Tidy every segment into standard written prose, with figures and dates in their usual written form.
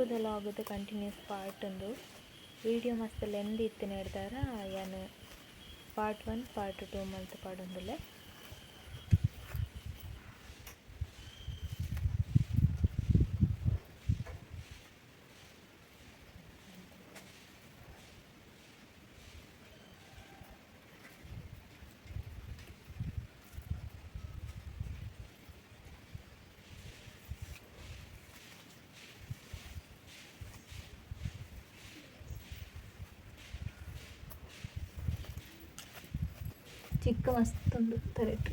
ಇಂಕುದೆಲ್ಲ ಆಗುತ್ತೆ continuous part ಒಂದು video ಮಸ್ತ್ ಲೆಂತ್ ಇತ್ತು ಹೇಳ್ತಾರ ಏನು ಪಾರ್ಟ್ 1 ಪಾರ್ಟ್ 2 ಮಂತ್ ಪಾಡೊಂದುಲ್ಲೆ ಚಿಕ್ಕ ಮಸ್ತೊಂದು ತರೆಟ್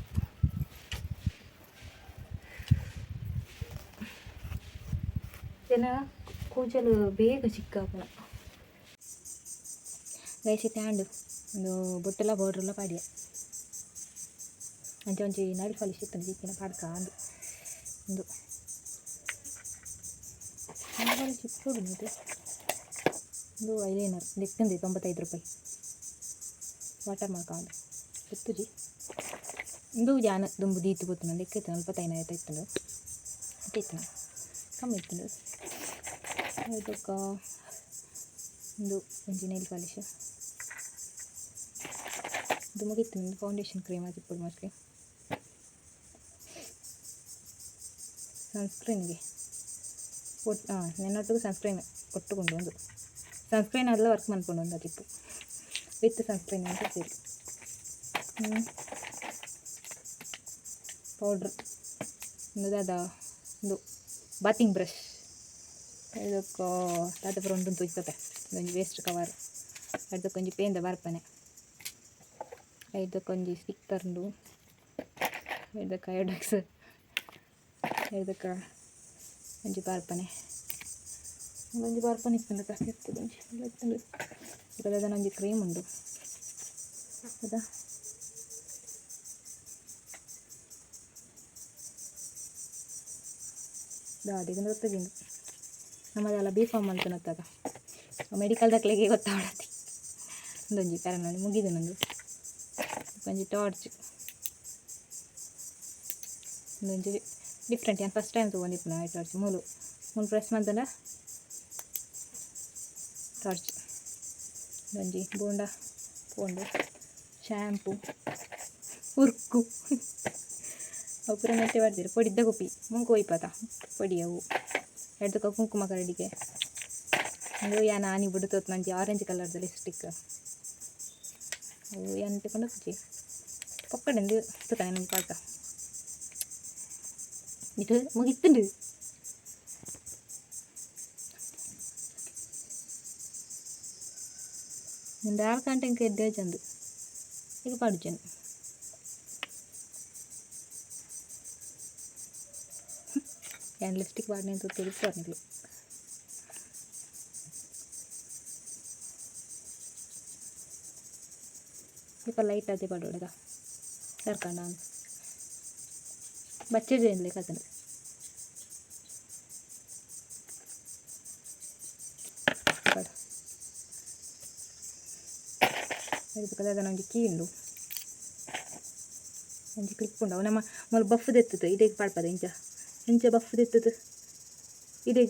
ಜನ ಕೂಜಲು ಬೇಗ ಚಿಕ್ಕಾಪುನ ಗೈಸಿ ಟ್ಯಾಂಡು ಒಂದು ಬೊಟ್ಟೆಲ್ಲ ಬೌಡ್ರೆಲ್ಲ ಪಾಡಿಯ ಅಂಚೆ ಒಂಚಿ ನೈಲ್ ಪಾಲಿಶ್ ಇತ್ತು ಚಿಕ್ಕಿನ ಪಾಡ್ಕ ಅಂದು ಒಂದು ನೈಲ್ ಪಾಲಿಶ್ ಇತ್ತು ಇದು ಒಂದು ಐಲೈನರ್ ಲೆಕ್ಕಂದು 95 ರೂಪಾಯಿ ವಾಟರ್ ಮಾರ್ಕ್ ಅಂದು ಗೊತ್ತುಜಿ ಇಂದು ಜಾನ ದುಂಬು ದೀತು ಗೊತ್ತು ಲೆಕ್ಕ ಇತ್ತು 45 ಇತ್ತು ಇತ್ತು ಕಮ್ಮಿ ಇತ್ತು ಇದಕ್ಕ ಒಂದು ಒಂಜಿ ನೈಲ್ ಪಾಲಿಶ್ ಇದು ಮುಗಿತ್ತು ಒಂದು ಫೌಂಡೇಶನ್ ಕ್ರೀಮ್ ಆಗಿತ್ತು ಮಸ್ಕೆ ಸನ್ಸ್ಕ್ರೀನ್ಗೆ ನೆನ್ನೊಟ್ಟಿಗೆ ಸನ್ಸ್ಕ್ರೀನ್ ಕೊಟ್ಟುಕೊಂಡು ಒಂದು ಸನ್ಸ್ಕ್ರೀನ್ ಎಲ್ಲ ವರ್ಕ್ ಮಾಡ್ಕೊಂಡು ಒಂದು ಅದಿತ್ತು ವಿತ್ ಸನ್ಸ್ಕ್ರೀನ್ ಅಂತ ಸೇರಿ ಪೌಡ್ರ್ ಒಂದು ಅದ ಒಂದು ಬಾತಿಂಗ್ ಬ್ರಷ್ ಇದಕ್ಕೆ ತಾತ ಒಂದು ತುಯ್ಕತೆ ಒಂಜಿ ವೇಸ್ಟ್ ಕವರ್ ಅದಕ್ಕೊಂಜಿ ಪೇಂದ ಬರ್ಪನೆ ಇದಕ್ಕೊಂಜಿ ಸ್ಟಿಕ್ಕರ್ದು ಇದಕ್ಕೆ ಐಡಕ್ಸ್ ಇದಕ್ಕೆ ಒಂಜಿ ಬರ್ಪನೆ ಒಂಜಿ ಬರ್ಪನೆ ಇತ್ತು ಕಷ್ಟ ಇರ್ತದೆ ಒಂಜಿ ಇದರದ ಒಂಜಿ ಕ್ರೀಮ್ ಉಂಡು ಹೌದಾ ದಾದಿಗೆ ಗೊತ್ತಿದ್ದೀನಿ ನಮ್ಮದೆಲ್ಲ ಬಿ ಫಾರ್ಮ್ ಅಂತ ನತ್ತಾಗ ಮೆಡಿಕಲ್ ದಾಖಲೆಗೆ ಗೊತ್ತಾಗತಿ ಒಂದೊಂಜಿ ಪ್ಯಾರನಲ್ಲಿ ಮುಗಿದು ನಂದು ಒಂಜಿ ಟಾರ್ಚ್ ಒಂದೊಂಜಿ ಡಿಫ್ರೆಂಟ್ ಏನು ಫಸ್ಟ್ ಟೈಮ್ ತೊಗೊಂಡಿತ್ತು ನಾ ಈ ಟಾರ್ಚ್ ಮೂಲು ಪ್ರೆಸ್ ಮಾಡ್ದಂಡ ಟಾರ್ಚ್ ಒಂದೊಂಜಿ ಬೋಂಡ ಪೋಂಡು ಶ್ಯಾಂಪು ಉರ್ಕು ಅವು ಪೂರ ನೆಟ್ಟೆ ಬರ್ತೀರಿ ಪೊಡಿದ್ದ ಗುಪ್ಪಿ ಮುಂಕು ಒಯ್ಪಾತ ಪೊಡಿ ಅವು ಎಡ್ದಕ್ಕ ಕುಂಕುಮ ಕರಡಿಗೆ ಒಂದು ಯಾನ ಆನಿ ಬಿಡುತ್ತೋತ್ ಮಂಜಿ ಆರೆಂಜ್ ಕಲರ್ದ ಲಿಪ್ಸ್ಟಿಕ್ ಅವು ಏನು ತಗೊಂಡು ಕುಚ್ಚಿ ಪಕ್ಕಡೆಂದು ತುತ್ತಾನೆ ನಮ್ಮ ಪಾಕ ಇದು ಮುಗಿತ್ತುಂಡು ಒಂದು 6 ಗಂಟೆಗೆ ಎದ್ದೆ ಚಂದು ಈಗ ಪಾಡುಚೆನು ಏನು ಲಿಪ್ಸ್ಟಿಕ್ ವಾಡಿನಿ ಅಂತ ತಿಳಿಸ್ಬಾರ್ದು ಸ್ವಲ್ಪ ಲೈಟ್ ಆಗಿ ಪಡೋಡಗ ಕರ್ಕೊಂಡ ಬಚ್ಚಿದೆ ಅನ್ಲಿ ಕತ್ತಂಡು ಅದಕ್ಕೆ ನಮಗೆ ಕೀ ಉಂಡು ಒಂಜಿ ಕ್ಲಿಪ್ ಉಂಡು ಅವು ನಮ್ಮ ಮೊದಲು ಬಫ್ ತೆತ್ತದು ಇದೇ ಪಾಡ್ಪದ ಇಂಚ ಬಫ್ ತೆತ್ತದು ಇದೇ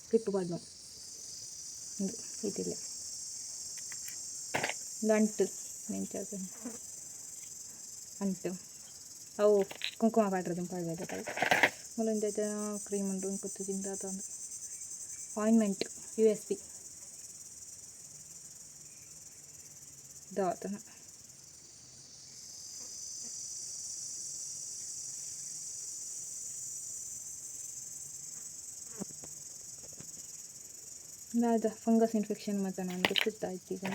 ಕ್ಲಿಪ್ ಪಾಡ್ನು ಒಂದು ಇದಿಲ್ಲ ಒಂದು ಅಂಟು ನೆಂಚಾಗ ಅಂಟು ಅವು ಕುಂಕುಮ ಪಾಡ್ರದು ಪಾಡ್ಬೇಕು ಮೂಲೊಂದು ಕ್ರೀಮ್ ಉಂಟು ಕೊತ್ತು ಜಿಂದಾತ ಒಂದು ಆಯಿಂಟ್ಮೆಂಟ್ USP ದಾತನ ಅದ ಫಂಗಸ್ ಇನ್ಫೆಕ್ಷನ್ ಮತ್ತು ನಾನು ಗೊತ್ತಿರ್ತಾಯಿತ್ತು ಈಗ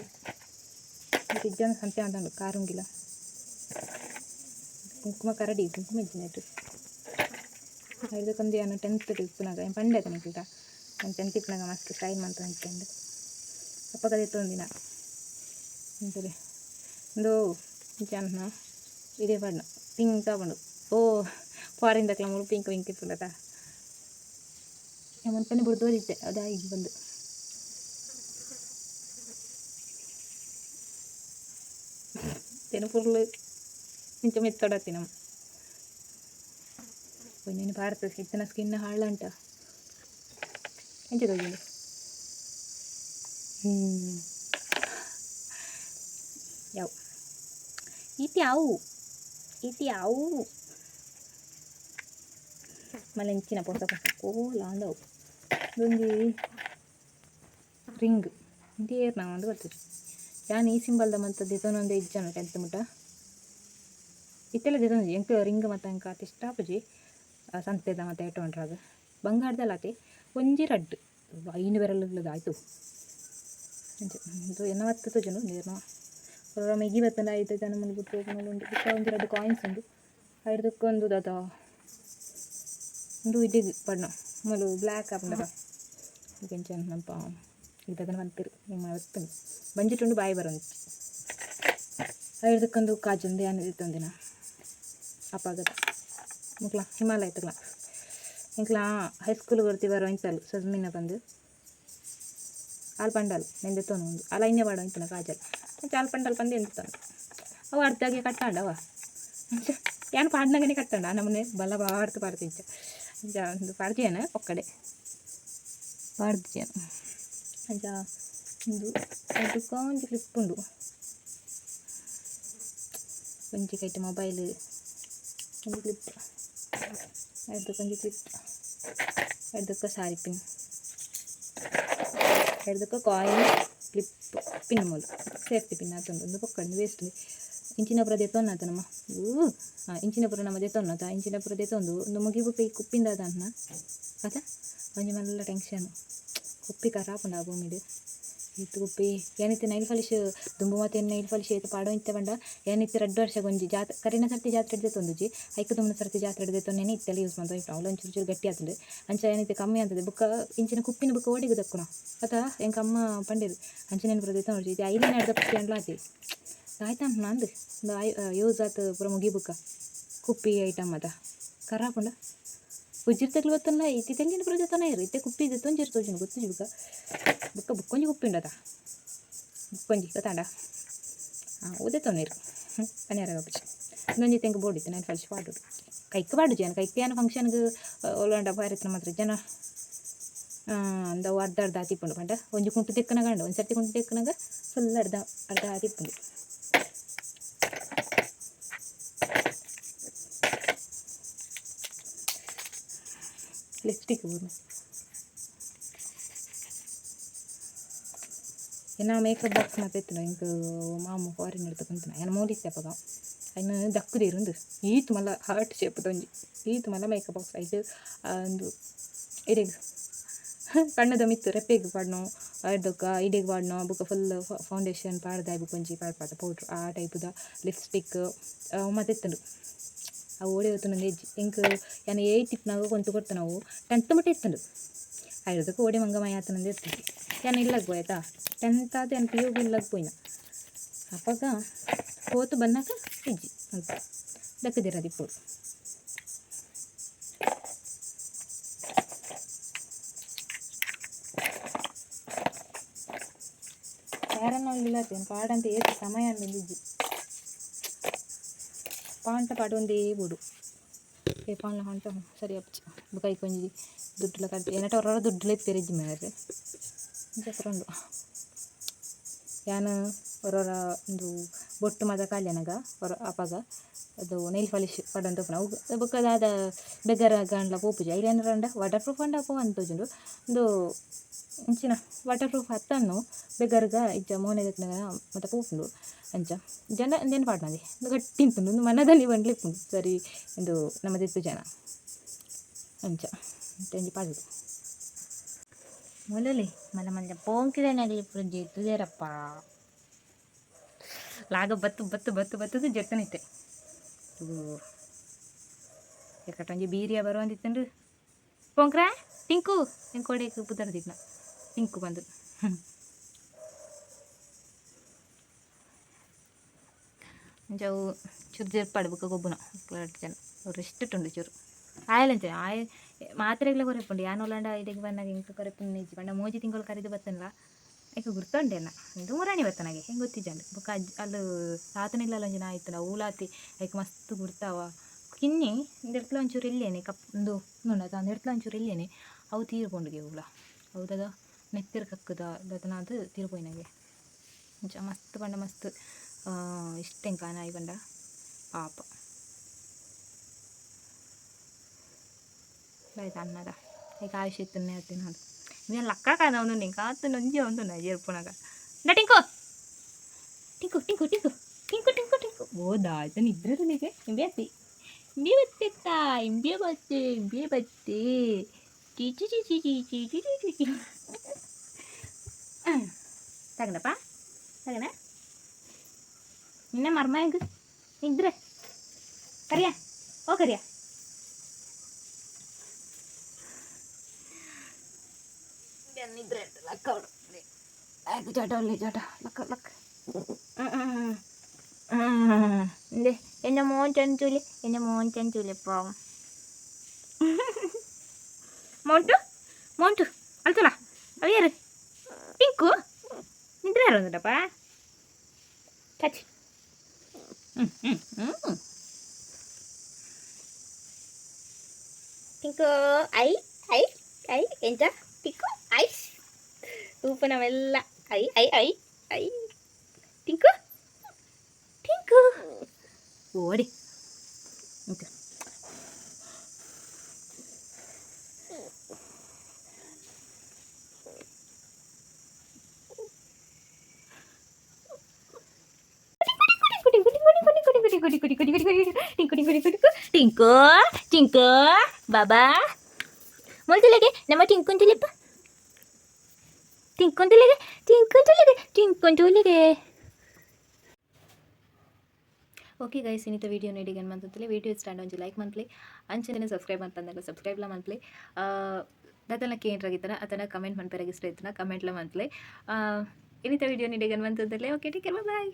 ಫ್ರಿಜ್ಜನ್ನು ಸಂತೆ ಅಂತಂಡು ಕಾರಂಗಿಲ್ಲ ಕುಂಕುಮ ಕರಡಿ ಕುಂಕುಮ ಇಜ್ಜಿನಟ್ಟು ಇದಕ್ಕೊಂದು ಏನು 10th ಇಪ್ಪನಾಗ ಏನು ಪಂಡೆ ಆಯ್ತು ನಿಂತ ನಾನು 10th ಇಪ್ಪನಾಗ ಮಸ್ತ್ ಸ್ಟೈಲ್ ಮಾಡ್ತಾ ನಿಂತ್ಕೊಂಡು ಅಪ್ಪಗದೆ ತೊಂದಿನ ಅಂತೇಳಿ ಒಂದು ಜನ ಇದೇ ಬಣ್ಣ ಪಿಂಕ್ ತಗೊಂಡು ಫಾರಿನ್ ದಕ್ಲ ಮೂರು ಪಿಂಕ್ ಇರ್ತದ ಒಂದು ಬಿಡ್ದು ಓದಿದ್ದೆ ಅದಾಗಿ ಬಂದು ತೆನುಪುರ್ಲು ಇಂಚ ಮೆತ್ತೊಡತ್ತಿ ನಮ್ಮ ಒಂದಿನ ಭಾರತ ಇತ್ತಿನ ಸ್ಕಿನ್ ಹಾಳಂಟ ಎಂಚ ತೋಜುಂಡು ಯಾವು ಇತಿ ಯಾವು ಮళ్ళీ ಎಂಚಿನ ಪೊಸ ಕೋಲ ಅಂದವು ಒಂಜಿ ರಿಂಗ್ ಇಂಟೇರ್ ನಾವು ಅಂದು ಬರ್ತದೆ ಯಾನು ಈ ಸಿಂಬಲ್ದ ಮತ್ತು ದೆತೊಂದೊಂದು ಇಜ್ಜನ 10th ಮುಟ ಇತ್ತೆಲ್ಲ ದೆತೊಂದು ಎಂಕ್ ರಿಂಗ್ ಮತ್ತು ಎಂಕ ಅತಿ ಇಷ್ಟಾಪುಜಿ ಸಂತೆದ ಮತ್ತು ಎಟ್ಟೊಂಡ್ರಾಗ ಬಂಗಾರದಲ್ಲ ಅತಿ ಒಂಜಿ ರಡ್ಡು ಐನು ಬೆರಳುള്ളത് ಆಯಿತು ಇದು ಎನ್ನ ಹೊತ್ತು ತೋಜನು ನೀರ್ನ ಹೊರ ಮೆಗಿ ಬತ್ತಂದು ಆಯ್ತು ಜನ ಮುಂದೆ ಬಿಟ್ಟು ಹೋಗ್ಕೊಂಡು ಉಂಟು ಬಿಟ್ಟು ಒಂದು ರಡ್ಡು ಕಾಯಿನ್ಸ್ ಉಂಟು ಐದಕ್ಕೊಂದು ದಾದ ಒಂದು ಇಡಿಗೆ ಬಣ್ಣ ಮೊದಲು ಬ್ಲ್ಯಾಕ್ ಹಾಕೊಂಡಾಗ ಕೆಂಚನ್ ನಪ್ಪ ಇದನ್ನು ಬಂತಿರು ನಿಮ್ಮ ಹೊತ್ತು ಬಂಜಿಟ್ಟುಂಡು ಬಾಯಿ ಬರೋಂದು ಐದಕ್ಕೊಂದು ಕಾಜೊಂದು ಏನಿದೆ ತಂದಿನ ಅಪ್ಪಾಗದ ಮುಕ್ಲ ಹಿಮಾಲಯ ತಗ್ಲ ಇಂಕ್ಲ ಹೈಸ್ಕೂಲ್ ಬರ್ತಿ ಬರೋ ಇಂತಲು ಸಜ್ಮಿನ ಬಂದು ಆಲ್ ಪಂಡಲ್ ನೆಂದೆ ತೊನು ಒಂದು ಅಲ್ಲ ಇನ್ನೇ ಬಾಡ ಇಂತನ ಕಾಜಲ್ ಆಲ್ ಪಂಡಲ್ ಬಂದು ಎಂತಾನು ಅವು ಅರ್ಧಾಗೆ ಕಟ್ಟಾಂಡವ ಏನು ಪಾಡ್ನಾಗನೇ ಕಟ್ಟಂಡ ನಮ್ಮನೆ ಬಲ ಬಾಡ್ತು ಪಾಡ್ತಿಂಚ ಅಂಚ ಒಂದು ಪಾಡ್ತಿಯನ ಒಕ್ಕಡೆ ಪಾಡ್ತಿಯನು ಅಂಚ ಒಂದು ಅದಕ್ಕೆ ಒಂದು ಕ್ಲಿಪ್ ಉಂಡು ಒಂಜಿ ಕೈಟ್ ಮೊಬೈಲ್ ಒಂದು ಕ್ಲಿಪ್ ಅದಕ್ಕೊಂದು ಕ್ಲಿಪ್ ಅದಕ್ಕೆ ಸಾರಿ ಪಿನ್ ಅದಕ್ಕೆ ಕಾಯಿನ್ ಕ್ಲಿಪ್ ಪಿನ್ ಮೂಲ ಸೇಫ್ಟಿ ಪಿನ್ ಆತೊಂದು ಒಂದು ಪಕ್ಕಂಡು ವೇಸ್ಟ್ ಇಂಚಿನ ಪುರ ದೆತ್ತೊನ್ನ ಆತ ನಮ್ಮ ಇಂಚಿನ ಪುರ ನಮ್ಮ ದೆತ್ತೊನ್ನ ಆತ ಇಂಚಿನ ಪುರ ದೆತ್ತೊಂದು ಒಂದು ಮುಗಿಬುಕ್ಕ ಈ ಕುಪ್ಪಿಂದ ಅದ ಅನ್ನ ಆತ ಒಂಜಿ ಮಲ್ಲ ಟೆನ್ಷನ್ ಕುಪ್ಪಿ ಕರಾಪುಂಡ ಆ ಭೂಮಿಡು ಇತ್ತು ಕುಪ್ಪಿ ಏನಿತ್ತು ನೈಲ್ ಪಾಲಿಶ್ ದುಂಬು ಮತ್ತೆ ನೈಲ್ ಪಾಲಿಶ್ ಆಯ್ತು ಪಾಡೋ ಇಂತ ಬಂಡ ಏನಿತ್ತು 2 ವರ್ಷ ಗೊಂಜಿ ಕರಿನ ಸರ್ತಿ ಜಾತ್ರೆ ಹಿಡ್ದೆತ್ತೊಂದುಜಿ ಐಕ ತುಂಬ ಸರ್ತಿ ಜಾತ್ರೆ ಹಿಡ್ದೆತ್ತೊನ್ನೇನೆ ಇತ್ತೆಲ್ಲ ಯೂಸ್ ಮಾಡ್ತಾ ಇಟ್ಟು ಅವಳು ಒಂಚೂರು ಗಟ್ಟಿ ಆಗ್ತದೆ ಅಂಚ ಏನಿತ್ತು ಕಮ್ಮಿ ಆಗ್ತದೆ ಬುಕ್ಕ ಇಂಚಿನ ಕುಪ್ಪಿನ ಬುಕ್ಕ ಓಡಿಗೆ ದಕ್ಕುಣ ಆತ ಎಂಕ ಅಮ್ಮ ಪಂಡಿರು ಅಂಚಿನ ಬರೋದೈತೆ ನೋಡ್ರಿ ಇದು ಐಲಿನ ಹಿಡ್ದ ಕುಪ್ಪಿ ಅಂಡ್ಲ ಆತಿ ಆಯ್ತಾ ನಂದು ಯೂಸ್ ಆತು ಪುರ ಮುಗಿಬುಕ್ಕ ಕುಪ್ಪಿ ಐಟಮ್ ಅದ ಕರಾಪುಂಡ ಉಜ್ಜಿರ್ತಗ್ಲು ಗೊತ್ತಲ್ಲ ಇತ್ತಿ ತೆಲ್ಲಿನ ಬರೋದೈತನ ಇರು ಇತ್ತೆ ಕುಪ್ಪಿ ಇದೆ ತೊಂಜಿರು ತೋಜುನು ಗೊತ್ತಿಜಿ ಬುಕ್ಕ ಬುಕ್ಕೊಂಜಿ ಕುಪ್ಪಿ ಉಂಡದ ಬುಕ್ಕೊಂಜಿ ಗೊತ್ತಾಂಡ ಉದೇ ತೊಂದಿರು ಪನ್ಯಾರಾಗ ಪುಚ್ಚಿ ಇನ್ನೊಂಜಿ ತೆಂಗೆ ಬೋಡಿತ್ತು ನಾನು ಫಲ್ಶ್ ಪಾಡುದು ಕೈಕ್ ಪಾಡು ಜನ ಕೈಕ್ ಏನು ಫಂಕ್ಷನ್ಗೆ ಒಲ್ಲಂಡ ಬಾರಿತ್ರ ಮಾತ್ರ ಜನ ಅಂದವು ಅರ್ಧ ಹಾತಿಪ್ಪುಂಡು ಪಂಡ ಒಂಜಿ ಕುಂಟು ತೆಕ್ಕನಾಗಂಡು ಒಂದು ಸರ್ತಿ ಕುಂಟು ತೆಕ್ಕನಾಗ ಫುಲ್ ಅರ್ಧ ಹಾತಿಪ್ಪುಂಡು ಲಿಪ್ಸ್ಟಿಕ್ ಊರು ಏನ ಮೇಕಪ್ ಬಾಕ್ಸ್ ಮತ್ತೆ ಎತ್ತಿನ ಇಂಕ ಮಾಮು ಫಾರಿನ್ ಹಿಡ್ತಕ್ಕಂತ ಏನು ಮೂಲಿತ್ತಪ್ಪಗ ಅಯ್ನ ದಕ್ಕದಿರುಂದು ಈತು ಮಲ್ಲ ಹಾರ್ಟ್ ಶೇಪ್ ತೊಂಜಿ ಈತು ಮಲ್ಲ ಮೇಕಪ್ ಬಾಕ್ಸ್ ಐದು ಒಂದು ಇಡೆಗೆ ಕಣ್ಣದ ಮಿತ್ತು ರೆಪ್ಪೆಗೆ ಪಾಡ್ನೋ ಅದಕ್ಕ ಇಡೆಗೆ ಪಾಡ್ನೋ ಬುಕ್ಕ ಫುಲ್ ಫೌಂಡೇಶನ್ ಪಾಡ್ದಾಯ್ ಬುಕ್ಕೊಂಜಿ ಪಾಡ್ಪಾದ ಪೌಡ್ರ್ ಆ ಟೈಪುದ ಲಿಪ್ಸ್ಟಿಕ್ ಮತ್ತೆ ಎತ್ತಂಡು ಅವು ಓಡಿ ಹೊತ್ತು ನಂಗೆ ಹೆಜ್ಜಿ ಇಂಕ ಏನು 8th ನಾವು ಕೊಂತು ಕೊಡ್ತು ನಾವು 10th ಮಟ್ಟ ಎತ್ತಂಡು ಐದಕ್ಕೆ ಓಡಿ ಮಂಗಮಯ ಆತನಂದು ಎತ್ತಿದ್ವಿ ಏನು ಇಲ್ಲಗೆ ಹೋಯ್ತಾ 10th ಆದ ಏನು PU ಇಲ್ಲಗೆ ಪೋಯ್ನ ಅಪ್ಪಾಗ ಹೋತು ಬನ್ನಾಕ ಹೆಜ್ಜಿ ಅಂತ ದಕ್ಕದಿರೋದು ఇప్పుడు ಯಾರನ್ನ ಇಲ್ಲತ್ತೇನು ಪಾಡಂತ ಏತು ಸಮಯ ಅಂದಿಜ್ಜಿ ಪಾಂಟ ಪಾಡು ಒಂದೇ ಬುಡು ಏ ಪಾಂಡ್ಲ ಹೊಂಟ ಸರಿ ಅಪ್ಪಚ್ಚ ಬುಕಾಯಿ ಕೊಂಜಿ ದುಡ್ಡುಲ ಕಟ್ಟಿ ಏನಟ ಹೊರ ದುಡ್ಡುಲ ಎತ್ತಿರಿಜ್ಜಿ ಮೇರೆ ಚಪ್ರಂಡು ಯಾನು ಹೊರವರ ಒಂದು ಬೊಟ್ಟು ಮದ ಕಾಲ್ಯನಾಗ ಹೊರ ಅಪ್ಪಾಗ ಅದು ನೈಲ್ ಪಾಲಿಶ್ ಪಡಂತ ಅವು ಬುಕ್ಕದಾದ ಬೆಗರ ಗಂಡ್ಲ ಪೋಪುಜಿ ಐದು ಏನಾರಂಡ ವಾಟರ್ ಪ್ರೂಫ್ ಅಂಡ ಪೋ ಅಂತೋಜುಂಡು ಒಂದು ಇಂಚಿನ ವಾಟರ್ ಪ್ರೂಫ್ ಹತ್ತನ್ನು ಬೆಗರ್ಗ ಇಜ್ಜ ಮೋನೆದಕ್ನಾಗ ಮತ್ತು ಪೋಪುಂಡು ಅಂಚ ಜನ ಎಂದೇನು ಪಾಡ್ನದೆ ಒಂದು ಗಟ್ಟಿ ಇಂತುಂಡು ಒಂದು ಮನದಲ್ಲಿ ಬಂಡ್ಲಿಪ್ಪುಂಡು ಸರಿ ಇಂದು ನಮ್ಮದಿತ್ತು ಜನ ಅಂಚ ತೆಂಜಿ ಪಾಡುದು ಮೊಲಲಿ ಮಲ್ಲ ಮಂಜ ಪೋಂಕಿದೆ ನಡಿ ಪುಂಜಿ ತುದೇರಪ್ಪ ಲಾಗ ಬತ್ತು ಜಟ್ಟನಿತ್ತೆ ಎಕಟೊಂಜಿ ಬೀರಿಯ ಬರುವಂದಿತ್ತಂಡು ಪೋಂಕ್ರ ಟಿಂಕು ಹೆಂಗೆ ಕೊಡೆಗೆ ಪುದರ್ದಿದ್ನ ಟಿಂಕು ಬಂದು ಜವು ಚೂರು ಜರ್ಪಾಡು ಬುಕ್ಕ ಗೊಬ್ಬುನ ಜನ ಅವ್ರು ಎಷ್ಟುಂಡು ಚೂರು ಆಯಲಂಚ ಮಾತ್ರೆಗಳ ಕೊರೆಪುಂಡು ಯಾನೋಲಂಡ ಇದಕ್ಕೆ ಬಂದಾಗ ಇಂಕ ಕೊರೆಪುಂಡು ನಿಜ ಬಂಡ ಮೋಜಿ ತಿಂಗಳು ಕರೆದು ಬತ್ತನಲ್ಲ ಈಗ ಗುರ್ತುಂಡೆನ ಇದು ಮೂರಾಣಿ ಬತ್ತನಾಗೆ ಹೆಂಗೆ ಗೊತ್ತಿಜ್ಜಂಡು ಬುಕ್ಕ ಅಲ್ಲಿ ಸಾತನಿಲ್ಲ ಒಂಜಿನ ಆಯ್ತು ನಾವು ಊಲಾತಿ ಅದಕ್ಕೆ ಮಸ್ತ್ ಗುರ್ತಾವ ಕಿನ್ನಿ ನೆಡ್ತಲ ಒಂಚೂರು ಇಲ್ಲೇನೆ ಕಪ್ ಒಂದು ನೋಡ ನೆಡ್ತಲ ಒಂಚೂರು ಇಲ್ಲೇನೆ ಅವು ತೀರ್ಕೊಂಡುಗೆ ಹೂಲ ಹೌದದ ನೆತ್ತಿರ ಕಕ್ಕದ ದತನ ಅದು ತಿರುಪೋಯಿ ನನಗೆ ಮಸ್ತ್ ಪಂಡ ಮಸ್ತ್ ಇಷ್ಟೆಂಕ ನಾಯಿ ಪಂಡ ಪಾಪ ಆಯ್ತು ಅನ್ನದ ಈಗ ಆಯುಷ್ ಇತ್ತನ್ನೇ ಹೇಳ್ತೀನಿ ನೋಡು నేను లక్కకాద ఉంది నేను కాస్త నుంచి ఉంది ఎరుపునగా నా టింకు టింకు టింకు టింకు టింకు టింకు టింకు ఓ దాయితే నిద్ర నీకే ఇంబేతి ఇంబే బత్తెత్తా ఇంబే బత్తే చీచి చీచి చీచి చీచి చీచి తగనప్ప తగన నిన్న మర్మాయకు నిద్ర కరియా ఓ కరియా ನಿದ್ರೆ ಲಕ್ಕ ಅವಳು ಆಯ್ತು ಚಟ ಒಳ್ಳೆ ಚಟ ಲಕ್ಕ ಲಕ್ಕ എൻ്റെ മോൻ ചെഞ്ചൂലേ പാവം മോണ്ടു ಅಳ್ತಲ್ಲ ಅವ್ಯಾರು ಟಿಂಕು ನಿದ್ರೆ ಯಾರು ಅಂದಪ್ಪ ಟಚ್ ಟಿಂಕು ಐ ಐ ಐ ಎಂತ ಟಿಂಕು ಐಸ್ ಊಪನವೆಲ್ಲ ಐ ಐ ಐ ಐ ಟಿಂಕು ಟಿಂಕು ಓಡಿ ಓಕೆ ಟಿಂಕು ಟಿಂಕು ಬಾಬಾ ಮೊಲ್ತಲೆಗೆ ನಮ್ಮ ಟಿಂಕುಂತಲೆಪ್ಪ ಟಿಂಕುಂತಲೆಗೆ ಓಕೆ ಗೈಸ್ ಇನ್ನಿತ ವೀಡಿಯೋ ನೀಡಿಗೆ ಮಂತಲೇ ವೀಡಿಯೋ ಇಷ್ಟ ಒಂಜಿ ಲೈಕ್ ಮಂತ್ಲಿ ಅಂಚನೆ ಸಬ್ಸ್ಕ್ರೈಬ್ ಅಂತಂದಾಗ ಸಬ್ಸ್ಕ್ರೈಬ್ಲ ಮಂತ್ಲಿ ಅದನ್ನ ಕೇಂದ್ರಾಗಿತ್ತಾನ ಅದನ್ನ ಕಮೆಂಟ್ ಮಾಡ್ತಾರೆ ಇಷ್ಟ ಇತ್ತನ ಕಮೆಂಟ್ಲ ಮಂತ್ಲಿ ಇನ್ನಿತ ವೀಡಿಯೋ ನೀಡಿಗೆ ಮಂತಲೇ ಓಕೆ ಟೇಕ್ ಕೇರ್ ಬಾಯ್